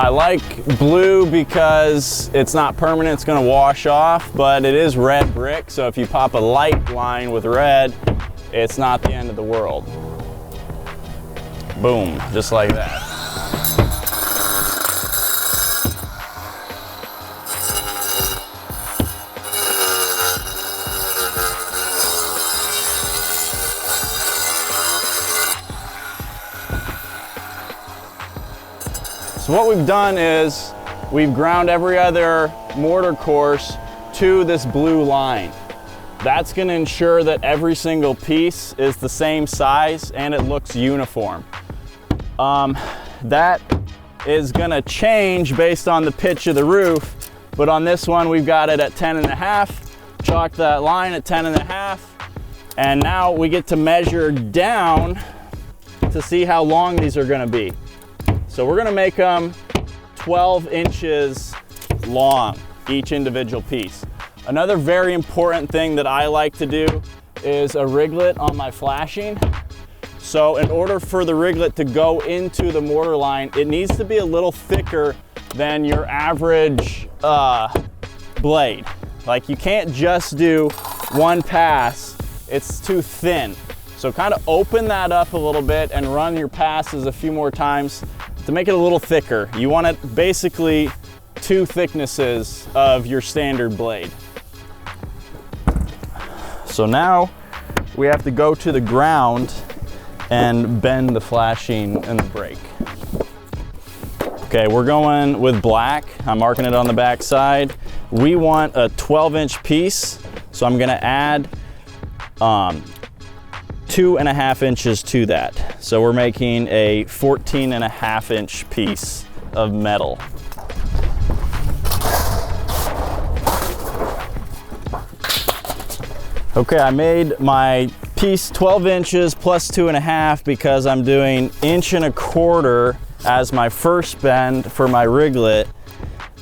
I like blue because it's not permanent, it's gonna wash off, but it is red brick, so if you pop a light line with red, it's not the end of the world. Boom, just like that. So what we've done is we've ground every other mortar course to this blue line. That's going to ensure that every single piece is the same size and it looks uniform. That is going to change based on the pitch of the roof, but on this one we've got it at 10.5, chalked that line at 10.5, and now we get to measure down to see how long these are going to be. So we're gonna make them 12 inches long, each individual piece. Another very important thing that I like to do is a riglet on my flashing. So in order for the riglet to go into the mortar line, it needs to be a little thicker than your average blade. Like, you can't just do one pass, it's too thin. So kind of open that up a little bit and run your passes a few more times to make it a little thicker. You want it basically 2 thicknesses of your standard blade. So now we have to go to the ground and bend the flashing and the brake. Okay, we're going with black. I'm marking it on the back side. We want a 12-inch piece, so I'm gonna add 2.5 inches to that. So we're making a 14.5-inch piece of metal. Okay, I made my piece 12 inches plus 2.5 because I'm doing 1.25 inches as my first bend for my riglet.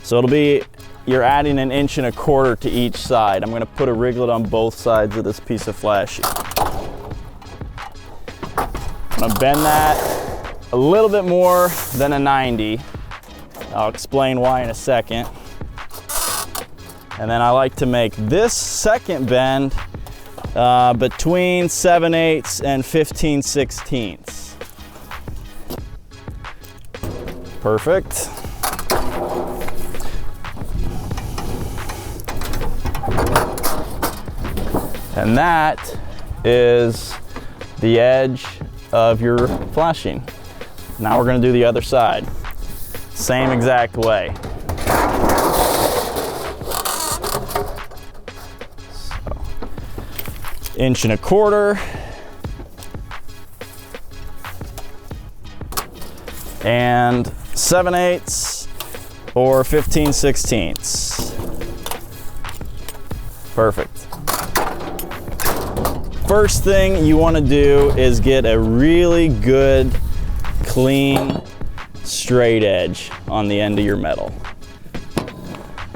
So it'll be, you're adding 1.25 inches to each side. I'm gonna put a riglet on both sides of this piece of flashing. I'm gonna bend that a little bit more than a 90. I'll explain why in a second. And then I like to make this second bend between 7/8 and 15/16. Perfect. And that is the edge of your flashing. Now we're going to do the other side. Same exact way. So, 1.25 inches. And 7/8 or 15/16. Perfect. First thing you want to do is get a really good, clean, straight edge on the end of your metal.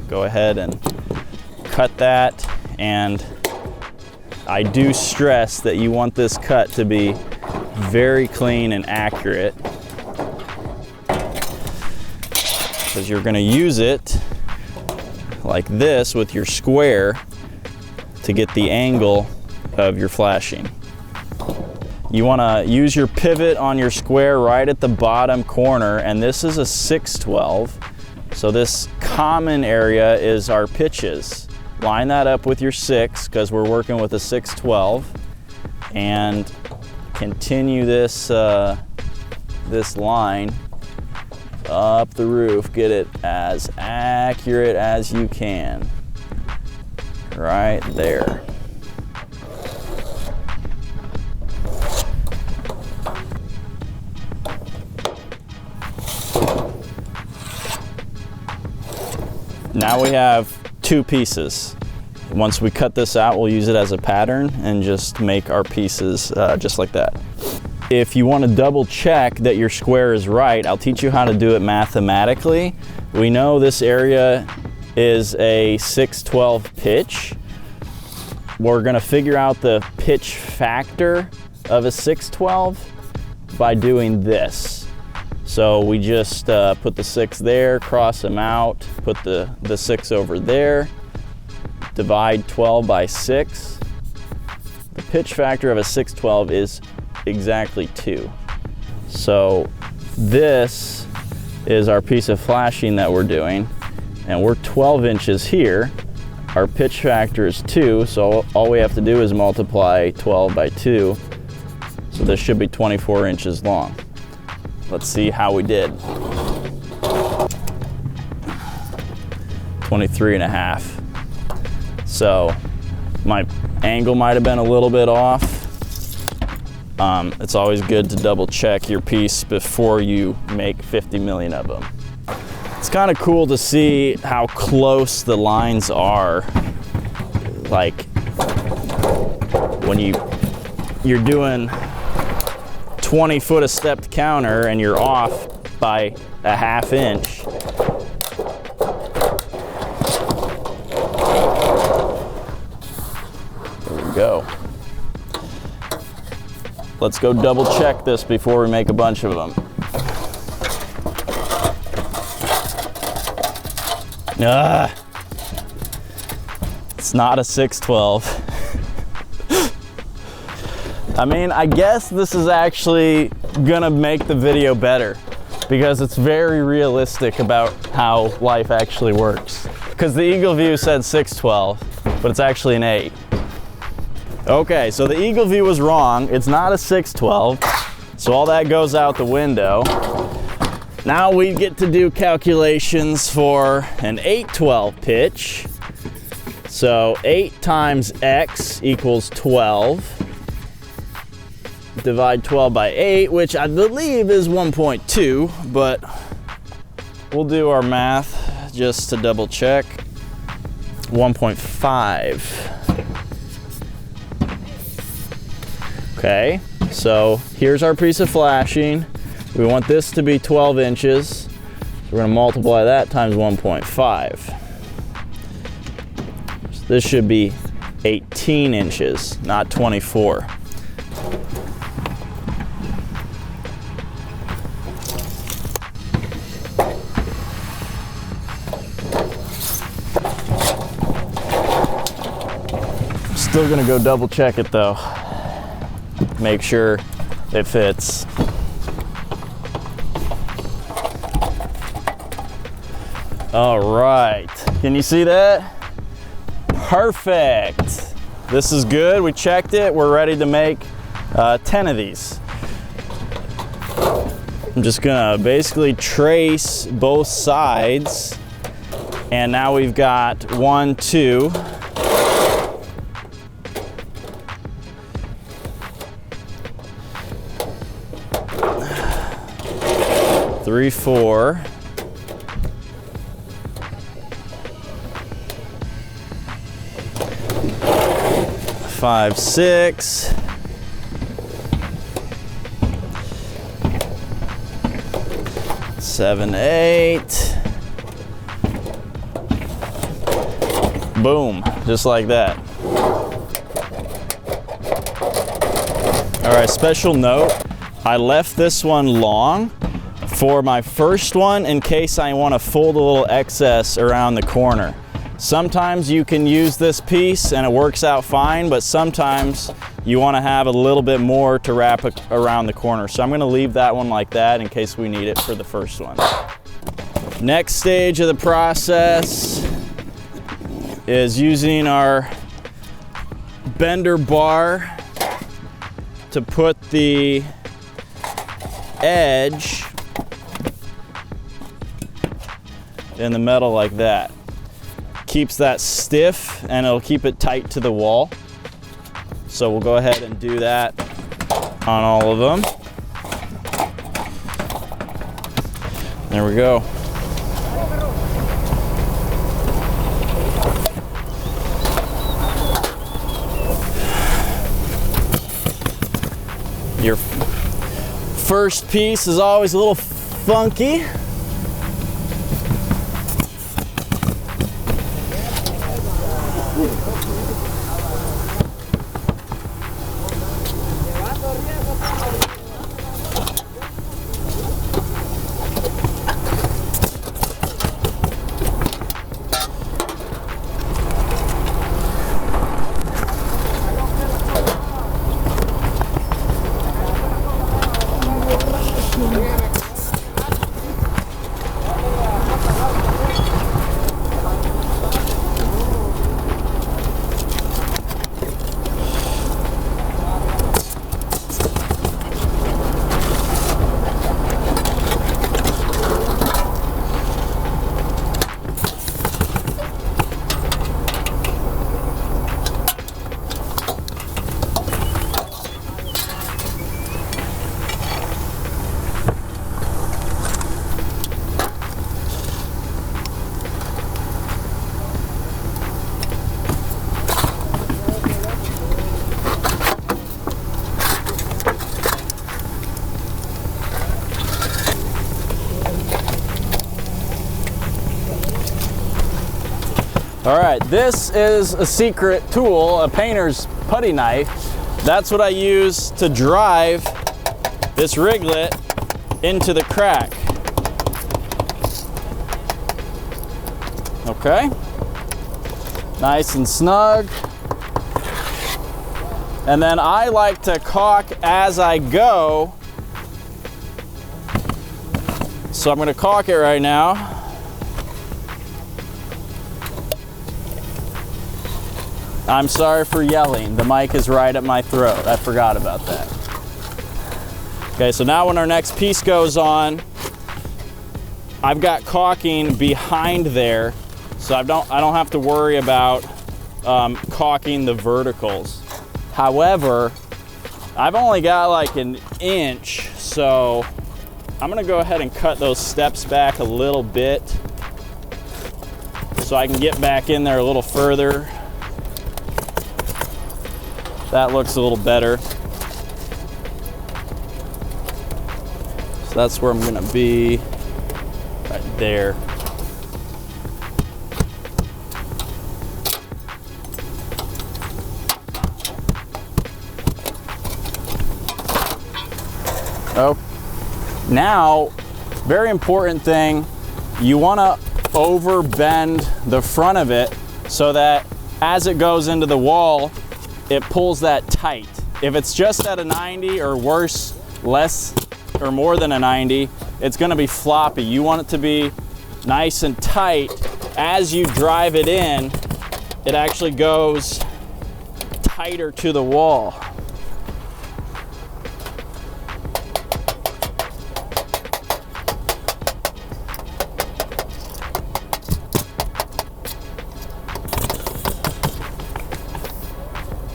Go ahead and cut that, and I do stress that you want this cut to be very clean and accurate, because you're going to use it like this with your square to get the angle of your flashing. You want to use your pivot on your square right at the bottom corner, and this is a 6/12, so this common area is our pitches. Line that up with your 6 because we're working with a 6/12, and continue this this line up the roof. Get it as accurate as you can, right there. Now we have 2 pieces. Once we cut this out, we'll use it as a pattern and just make our pieces just like that. If you want to double check that your square is right, I'll teach you how to do it mathematically. We know this area is a 6/12 pitch. We're going to figure out the pitch factor of a 6/12 by doing this. So we just put the 6 there, cross them out, put the 6 over there, divide 12 by 6. The pitch factor of a 612 is exactly 2. So this is our piece of flashing that we're doing, and we're 12 inches here. Our pitch factor is 2, so all we have to do is multiply 12 by 2. So this should be 24 inches long. Let's see how we did. 23.5. So my angle might have been a little bit off. It's always good to double check your piece before you make 50 million of them. It's kind of cool to see how close the lines are. Like when you're doing 20 foot of stepped counter and you're off by a ½ inch. There we go. Let's go double check this before we make a bunch of them. It's not a 612. I mean, I guess this is actually gonna make the video better because it's very realistic about how life actually works. Because the Eagle View said 612, but it's actually an 8. Okay, so the Eagle View was wrong. It's not a 612, so all that goes out the window. Now we get to do calculations for an 812 pitch. So 8 times x equals 12. Divide 12 by 8, which I believe is 1.2, but we'll do our math just to double check. 1.5. Okay, so here's our piece of flashing. We want this to be 12 inches. So we're gonna multiply that times 1.5. So this should be 18 inches, not 24. Still gonna go double check it though. Make sure it fits. All right, can you see that? Perfect. This is good, we checked it. We're ready to make 10 of these. I'm just gonna basically trace both sides. And now we've got 1, 2, 3, 4, 5, 6, 7, 8. Boom, just like that. All right, special note, I left this one long for my first one in case I want to fold a little excess around the corner. Sometimes you can use this piece and it works out fine, but sometimes you want to have a little bit more to wrap around the corner. So I'm going to leave that one like that in case we need it for the first one. Next stage of the process is using our bender bar to put the edge in the metal like that. Keeps that stiff and it'll keep it tight to the wall. So we'll go ahead and do that on all of them. There we go. Your first piece is always a little funky. All right, this is a secret tool, a painter's putty knife. That's what I use to drive this riglet into the crack. Okay, nice and snug. And then I like to caulk as I go. So I'm gonna caulk it right now. I'm sorry for yelling. The mic is right at my throat. I forgot about that. Okay, so now when our next piece goes on, I've got caulking behind there, so I don't have to worry about caulking the verticals. However, I've only got like an inch, so I'm gonna go ahead and cut those steps back a little bit so I can get back in there a little further. That looks a little better. So that's where I'm gonna be, right there. Oh, now, very important thing, you wanna over bend the front of it so that as it goes into the wall, it pulls that tight. If it's just at a 90 or worse, less or more than a 90, it's gonna be floppy. You want it to be nice and tight. As you drive it in, it actually goes tighter to the wall.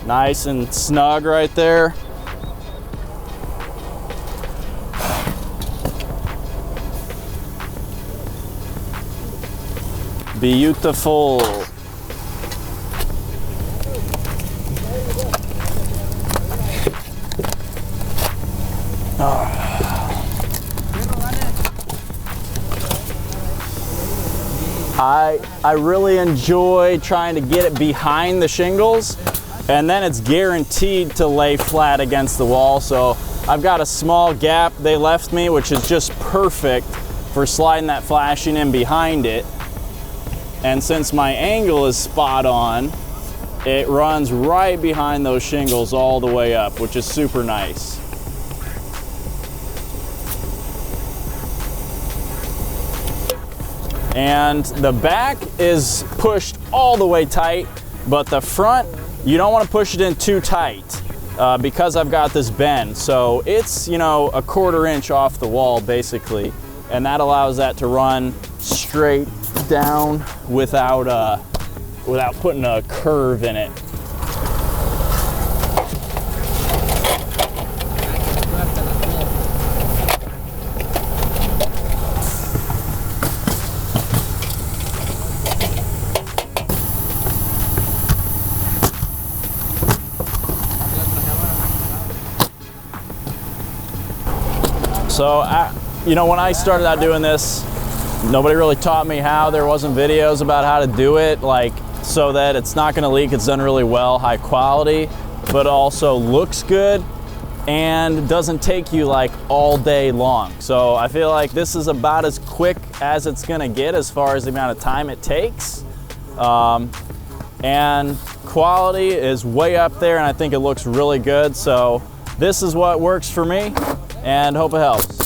Nice and snug right there. Beautiful. I really enjoy trying to get it behind the shingles, and then it's guaranteed to lay flat against the wall. So I've got a small gap they left me, which is just perfect for sliding that flashing in behind it. And since my angle is spot on, it runs right behind those shingles all the way up, which is super nice. And the back is pushed all the way tight, but the front, you don't want to push it in too tight because I've got this bend. So it's, you know, a 1/4 inch off the wall basically, and that allows that to run straight down without putting a curve in it. So, you know, when I started out doing this, nobody really taught me how. There wasn't videos about how to do it, like, so that it's not gonna leak. It's done really well, high quality, but also looks good and doesn't take you like all day long. So I feel like this is about as quick as it's gonna get as far as the amount of time it takes. And quality is way up there, and I think it looks really good. So this is what works for me, and hope it helps.